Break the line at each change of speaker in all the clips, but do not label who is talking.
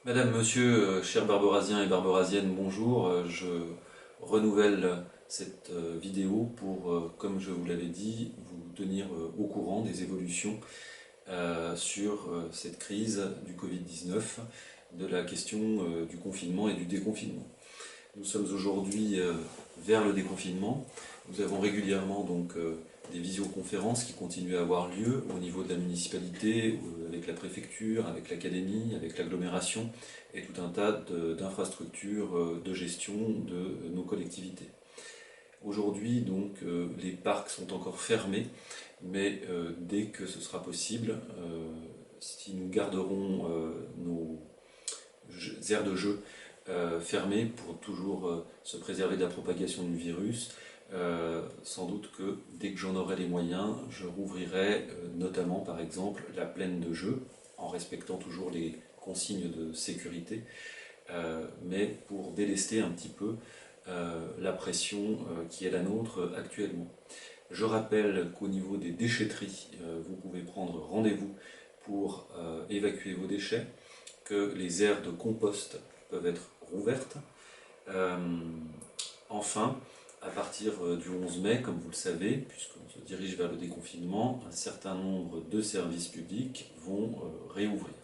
Madame, monsieur, chers Barberasiens et Barberasiennes, bonjour. Je renouvelle cette vidéo pour, comme je vous l'avais dit, vous tenir au courant des évolutions sur cette crise du Covid-19, de la question du confinement et du déconfinement. Nous sommes aujourd'hui vers le déconfinement. Nous avons régulièrement donc des visioconférences qui continuent à avoir lieu au niveau de la municipalité, avec la préfecture, avec l'académie, avec l'agglomération et tout un tas d'infrastructures de gestion de nos collectivités. Aujourd'hui, donc, les parcs sont encore fermés, mais dès que ce sera possible, si nous garderons nos aires de jeu fermées pour toujours se préserver de la propagation du virus, sans doute que dès que j'en aurai les moyens, je rouvrirai notamment par exemple la plaine de jeu, en respectant toujours les consignes de sécurité, mais pour délester un petit peu la pression qui est la nôtre actuellement. Je rappelle qu'au niveau des déchetteries, vous pouvez prendre rendez-vous pour évacuer vos déchets, que les aires de compost peuvent être rouvertes. Euh, enfin, à partir du 11 mai, comme vous le savez, puisqu'on se dirige vers le déconfinement, un certain nombre de services publics vont réouvrir.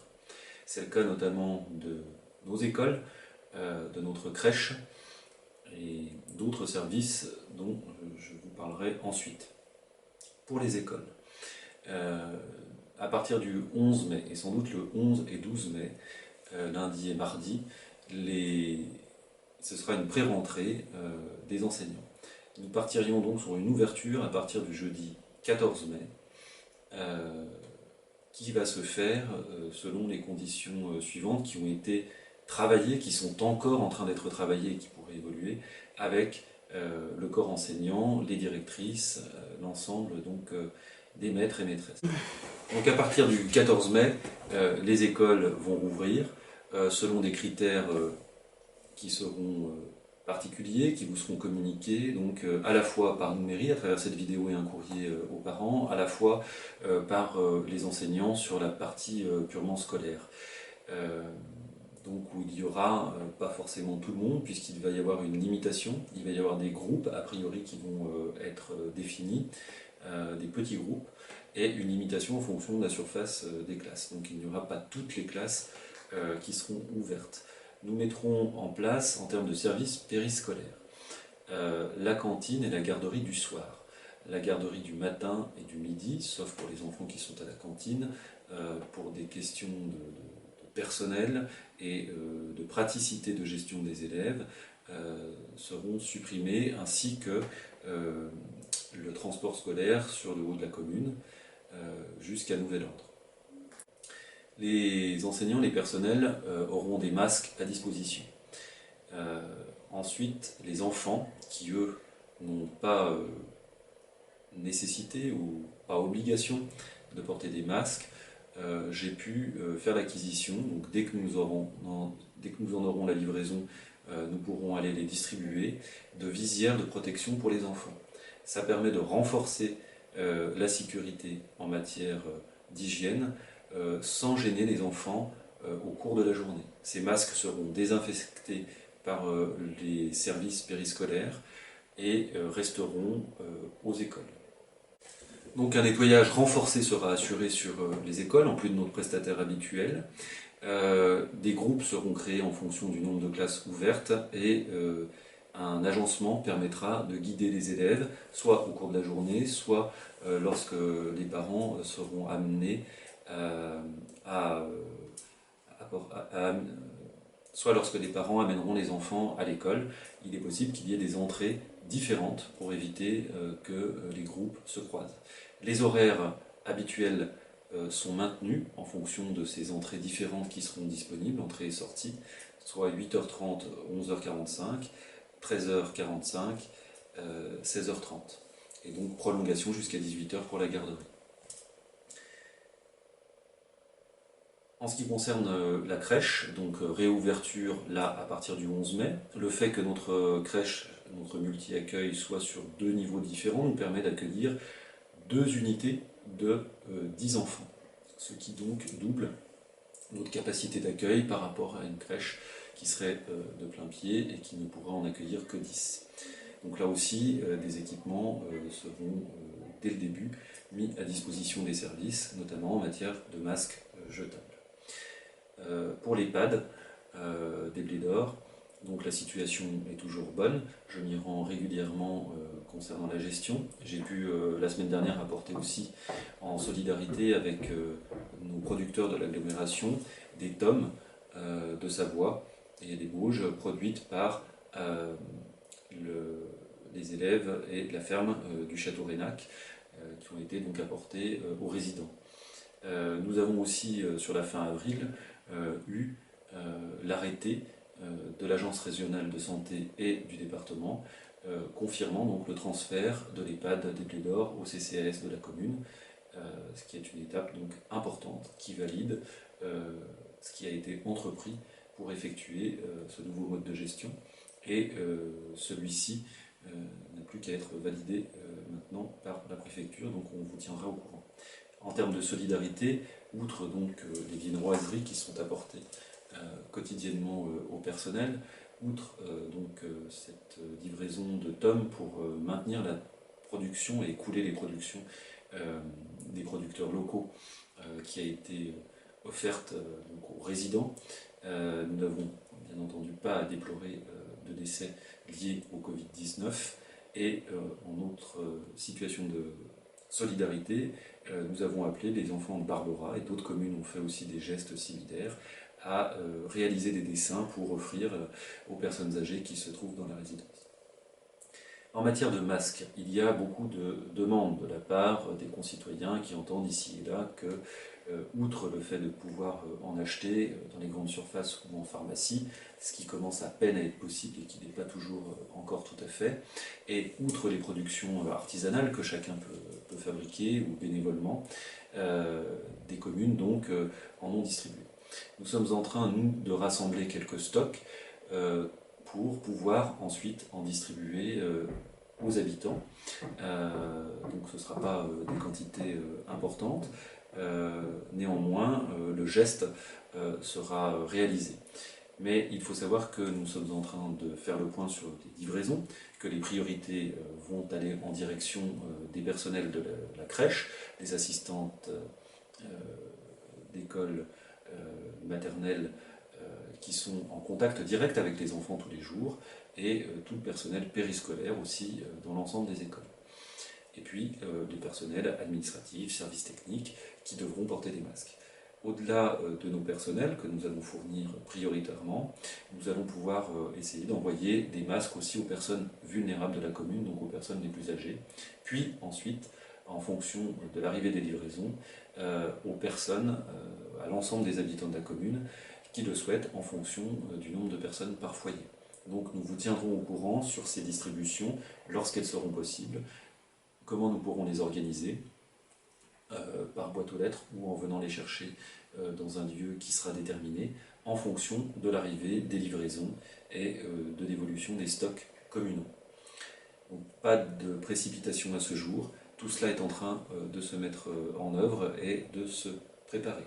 C'est le cas notamment de nos écoles, de notre crèche et d'autres services dont je vous parlerai ensuite. Pour les écoles, à partir du 11 mai, et sans doute le 11 et 12 mai, lundi et mardi, ce sera une pré-rentrée des enseignants. Nous partirions donc sur une ouverture à partir du jeudi 14 mai, qui va se faire selon les conditions suivantes qui ont été travaillées, qui sont encore en train d'être travaillées et qui pourraient évoluer avec le corps enseignant, les directrices, l'ensemble donc des maîtres et maîtresses. Donc à partir du 14 mai, les écoles vont rouvrir selon des critères qui seront particuliers, qui vous seront communiqués, donc à la fois par nous mairie, à travers cette vidéo et un courrier aux parents, à la fois par les enseignants sur la partie purement scolaire. Donc où il y aura pas forcément tout le monde, puisqu'il va y avoir une limitation, il va y avoir des groupes a priori qui vont être définis, des petits groupes, et une limitation en fonction de la surface des classes. Donc il n'y aura pas toutes les classes qui seront ouvertes. Nous mettrons en place, en termes de services périscolaires, la cantine et la garderie du soir. La garderie du matin et du midi, sauf pour les enfants qui sont à la cantine, pour des questions de personnel et de praticité de gestion des élèves, seront supprimées, ainsi que le transport scolaire sur le haut de la commune, jusqu'à nouvel ordre. Les enseignants, les personnels auront des masques à disposition. Ensuite, les enfants, qui eux n'ont pas nécessité ou pas obligation de porter des masques, j'ai pu faire l'acquisition. Donc dès que nous en aurons la livraison, nous pourrons aller les distribuer, de visières de protection pour les enfants. Ça permet de renforcer la sécurité en matière d'hygiène, sans gêner les enfants au cours de la journée. Ces masques seront désinfectés par les services périscolaires et resteront aux écoles. Donc un nettoyage renforcé sera assuré sur les écoles, en plus de notre prestataire habituel. Des groupes seront créés en fonction du nombre de classes ouvertes et un agencement permettra de guider les élèves, soit au cours de la journée, soit lorsque les parents seront amenés soit lorsque les parents amèneront les enfants à l'école. Il est possible qu'il y ait des entrées différentes pour éviter que les groupes se croisent. Les horaires habituels sont maintenus en fonction de ces entrées différentes qui seront disponibles, entrées et sorties, soit 8h30, 11h45, 13h45, 16h30. Et donc prolongation jusqu'à 18h pour la garderie. En ce qui concerne la crèche, donc réouverture là à partir du 11 mai, le fait que notre crèche, notre multi-accueil soit sur deux niveaux différents nous permet d'accueillir deux unités de 10 enfants, ce qui donc double notre capacité d'accueil par rapport à une crèche qui serait de plein pied et qui ne pourra en accueillir que 10. Donc là aussi, des équipements seront dès le début mis à disposition des services, notamment en matière de masques jetables. Pour l'EHPAD des Blés d'Or, donc la situation est toujours bonne. Je m'y rends régulièrement concernant la gestion. J'ai pu la semaine dernière apporter aussi en solidarité avec nos producteurs de l'agglomération des tomes de Savoie et des Bauges produites par les élèves et la ferme du Château Raynac qui ont été donc apportés aux résidents. Nous avons aussi sur la fin avril eu l'arrêté de l'Agence régionale de santé et du département confirmant donc le transfert de l'EHPAD des Blés d'Or au CCAS de la commune, ce qui est une étape donc importante qui valide ce qui a été entrepris pour effectuer ce nouveau mode de gestion. Et celui-ci n'a plus qu'à être validé maintenant par la préfecture, donc on vous tiendra au courant. En termes de solidarité, outre donc les viennoiseries qui sont apportées quotidiennement au personnel, outre donc cette livraison de tomes pour maintenir la production et écouler les productions des producteurs locaux qui a été offerte donc aux résidents, nous n'avons bien entendu pas à déplorer de décès liés au Covid-19 et en autre situation de solidarité, nous avons appelé les enfants de Barbera et d'autres communes ont fait aussi des gestes similaires à réaliser des dessins pour offrir aux personnes âgées qui se trouvent dans la résidence. En matière de masques, il y a beaucoup de demandes de la part des concitoyens qui entendent ici et là que, outre le fait de pouvoir en acheter dans les grandes surfaces ou en pharmacie, ce qui commence à peine à être possible et qui n'est pas toujours encore tout à fait, et outre les productions artisanales que chacun peut fabriquer ou bénévolement, des communes donc en ont distribué. Nous sommes en train, nous, de rassembler quelques stocks pour pouvoir ensuite en distribuer aux habitants. Donc ce ne sera pas des quantités importantes. Néanmoins, le geste sera réalisé. Mais il faut savoir que nous sommes en train de faire le point sur les livraisons, que les priorités vont aller en direction des personnels de la crèche, des assistantes d'école maternelle qui sont en contact direct avec les enfants tous les jours, et tout le personnel périscolaire aussi dans l'ensemble des écoles. Et puis les personnels administratifs, services techniques, qui devront porter des masques. Au-delà de nos personnels que nous allons fournir prioritairement, nous allons pouvoir essayer d'envoyer des masques aussi aux personnes vulnérables de la commune, donc aux personnes les plus âgées, puis ensuite, en fonction de l'arrivée des livraisons, aux personnes, à l'ensemble des habitants de la commune, qui le souhaitent en fonction du nombre de personnes par foyer. Donc nous vous tiendrons au courant sur ces distributions lorsqu'elles seront possibles, comment nous pourrons les organiser, par boîte aux lettres ou en venant les chercher dans un lieu qui sera déterminé en fonction de l'arrivée des livraisons et de l'évolution des stocks communaux. Donc, pas de précipitation à ce jour, tout cela est en train de se mettre en œuvre et de se préparer.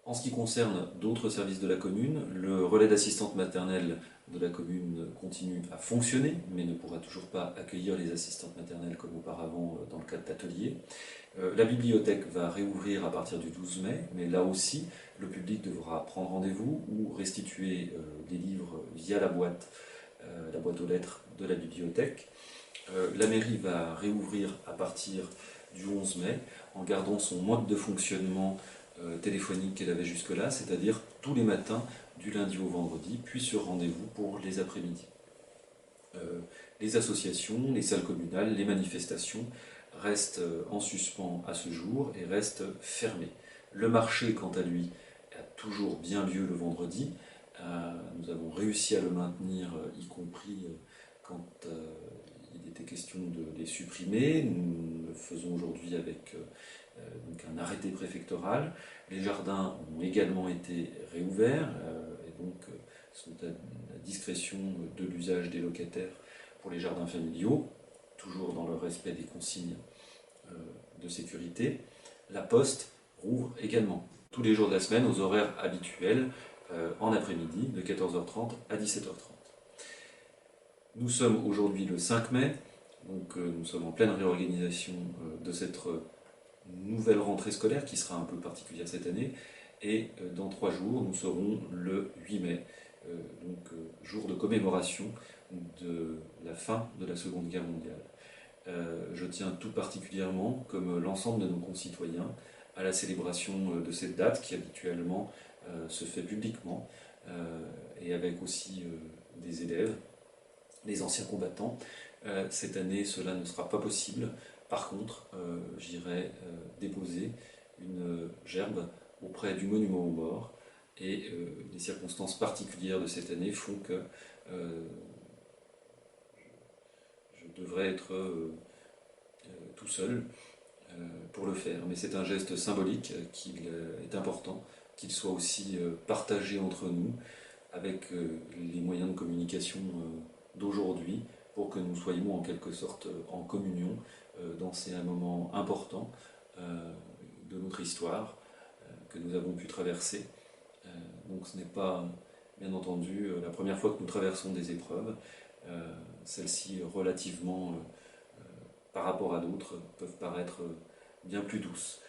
En ce qui concerne d'autres services de la commune, le relais d'assistante maternelle de la commune continue à fonctionner, mais ne pourra toujours pas accueillir les assistantes maternelles comme auparavant dans le cadre d'ateliers. La bibliothèque va réouvrir à partir du 12 mai, mais là aussi, le public devra prendre rendez-vous ou restituer des livres via la boîte aux lettres de la bibliothèque. La mairie va réouvrir à partir du 11 mai, en gardant son mode de fonctionnement téléphonique qu'elle avait jusque-là, c'est-à-dire tous les matins, du lundi au vendredi, puis sur rendez-vous pour les après-midi. Les associations, les salles communales, les manifestations restent en suspens à ce jour et restent fermées. Le marché, quant à lui, a toujours bien lieu le vendredi. Nous avons réussi à le maintenir, y compris quand il était question de les supprimer. Nous le faisons aujourd'hui avec donc un arrêté préfectoral. Les jardins ont également été réouverts et donc sont à la discrétion de l'usage des locataires pour les jardins familiaux, toujours dans le respect des consignes de sécurité. La poste rouvre également, tous les jours de la semaine aux horaires habituels, en après-midi, de 14h30 à 17h30. Nous sommes aujourd'hui le 5 mai, donc nous sommes en pleine réorganisation de cette nouvelle rentrée scolaire qui sera un peu particulière cette année. Et dans 3 jours, nous serons le 8 mai, jour de commémoration de la fin de la Seconde Guerre mondiale. Je tiens tout particulièrement, comme l'ensemble de nos concitoyens, à la célébration de cette date qui habituellement se fait publiquement et avec aussi des élèves, les anciens combattants. Cette année, cela ne sera pas possible. Par contre, j'irai déposer une gerbe auprès du monument aux morts et les circonstances particulières de cette année font que je devrais être tout seul pour le faire. Mais c'est un geste symbolique qu'il est important qu'il soit aussi partagé entre nous avec les moyens de communication d'aujourd'hui pour que nous soyons en quelque sorte en communion dans ces moments importants de notre histoire que nous avons pu traverser. Donc ce n'est pas, bien entendu, la première fois que nous traversons des épreuves. Celles-ci, relativement par rapport à d'autres, peuvent paraître bien plus douces.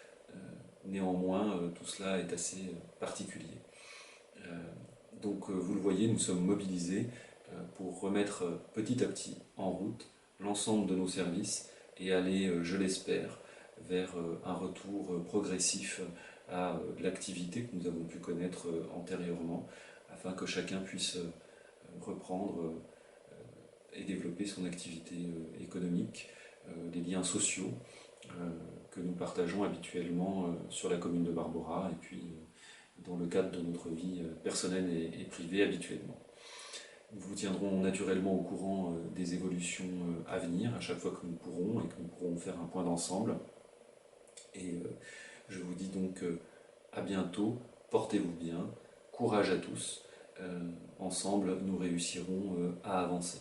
Néanmoins, tout cela est assez particulier. Donc vous le voyez, nous sommes mobilisés pour remettre petit à petit en route l'ensemble de nos services et aller, je l'espère, vers un retour progressif à l'activité que nous avons pu connaître antérieurement, afin que chacun puisse reprendre et développer son activité économique, les liens sociaux que nous partageons habituellement sur la commune de Barbora et puis dans le cadre de notre vie personnelle et privée habituellement. Nous vous tiendrons naturellement au courant des évolutions à venir à chaque fois que nous pourrons et que nous pourrons faire un point d'ensemble. Et je vous dis donc à bientôt, portez-vous bien, courage à tous, ensemble nous réussirons à avancer.